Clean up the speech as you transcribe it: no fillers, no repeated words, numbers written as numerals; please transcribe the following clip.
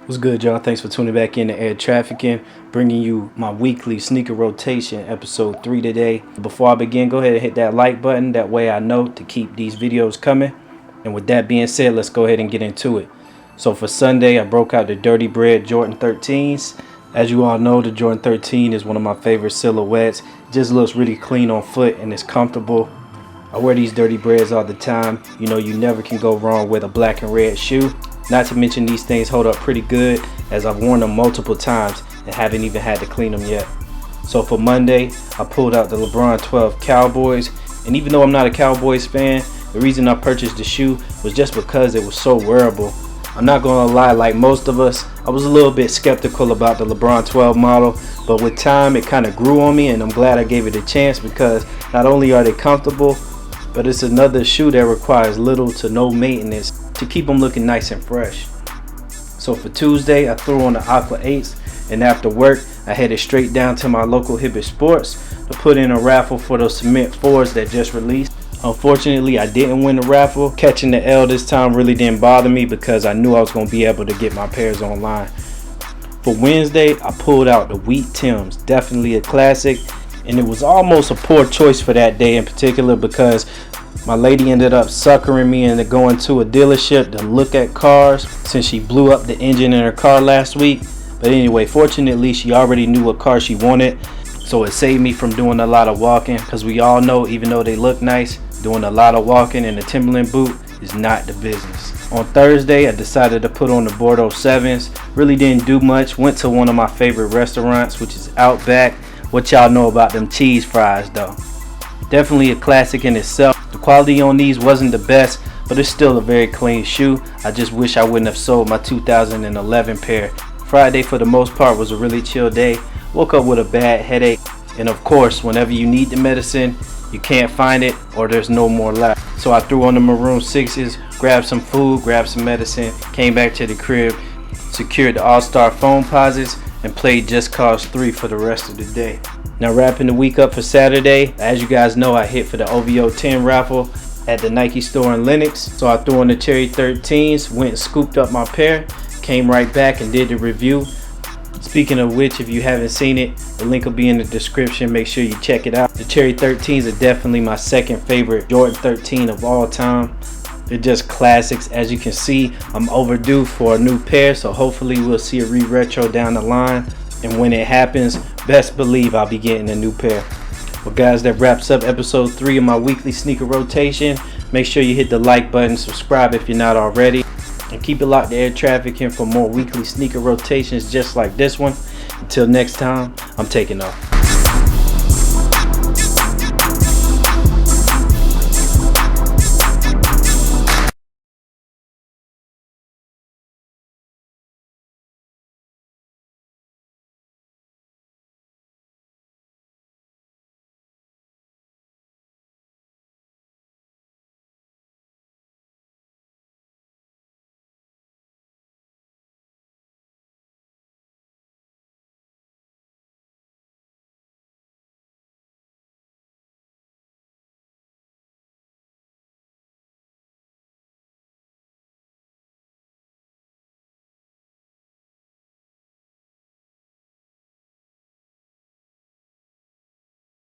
What's good, y'all? Thanks for tuning back in to Air Trafficking, bringing you my weekly sneaker rotation, episode 3 today. Before I begin, go ahead and hit that like button. That way I know to keep these videos coming. And with that being said, let's go ahead and get into it. So for Sunday, I broke out the Dirty Bread Jordan 13s. As you all know, the Jordan 13 is one of my favorite silhouettes. It just looks really clean on foot and it's comfortable. I wear these Dirty Breads all the time. You know, you never can go wrong with a black and red shoe. Not to mention these things hold up pretty good, as I've worn them multiple times and haven't even had to clean them yet. So for Monday, I pulled out the LeBron 12 Cowboys, and even though I'm not a Cowboys fan, the reason I purchased the shoe was just because it was so wearable. I'm not gonna lie, like most of us, I was a little bit skeptical about the LeBron 12 model, but with time it kind of grew on me, and I'm glad I gave it a chance because not only are they comfortable, but it's another shoe that requires little to no maintenance to keep them looking nice and fresh. So for Tuesday, I threw on the Aqua 8s, and after work, I headed straight down to my local Hibbett Sports to put in a raffle for those Cement 4s that just released. Unfortunately, I didn't win the raffle. Catching the L this time really didn't bother me because I knew I was going to be able to get my pairs online. For Wednesday, I pulled out the Wheat Tims, definitely a classic, and it was almost a poor choice for that day in particular because my lady ended up suckering me into going to a dealership to look at cars since she blew up the engine in her car last week. But anyway, fortunately, she already knew what car she wanted, so it saved me from doing a lot of walking because we all know, even though they look nice, doing a lot of walking in a Timberland boot is not the business. On Thursday, I decided to put on the Bordeaux 7s. Really didn't do much. Went to one of my favorite restaurants, which is Outback. What y'all know about them cheese fries though? Definitely a classic in itself. The quality on these wasn't the best, but it's still a very clean shoe. I just wish I wouldn't have sold my 2011 pair. Friday for the most part was a really chill day. Woke up with a bad headache, and of course whenever you need the medicine, you can't find it or there's no more left. So I threw on the Maroon 6s, grabbed some food, grabbed some medicine, came back to the crib, secured the All-Star phone posits, and played Just Cause 3 for the rest of the day. Now wrapping the week up for Saturday, as you guys know, I hit for the OVO 10 raffle at the Nike store in Lenox. So I threw on the Cherry 13s, went and scooped up my pair, came right back and did the review. Speaking of which, if you haven't seen it, the link will be in the description. Make sure you check it out. The Cherry 13s are definitely my second favorite Jordan 13 of all time. They're just classics. As you can see, I'm overdue for a new pair, so hopefully we'll see a re-retro down the line. And when it happens, best believe I'll be getting a new pair. Well guys, that wraps up episode 3 of my weekly sneaker rotation. Make sure you hit the like button, subscribe if you're not already, and keep it locked to Air Trafficking for more weekly sneaker rotations just like this one. Until next time, I'm taking off.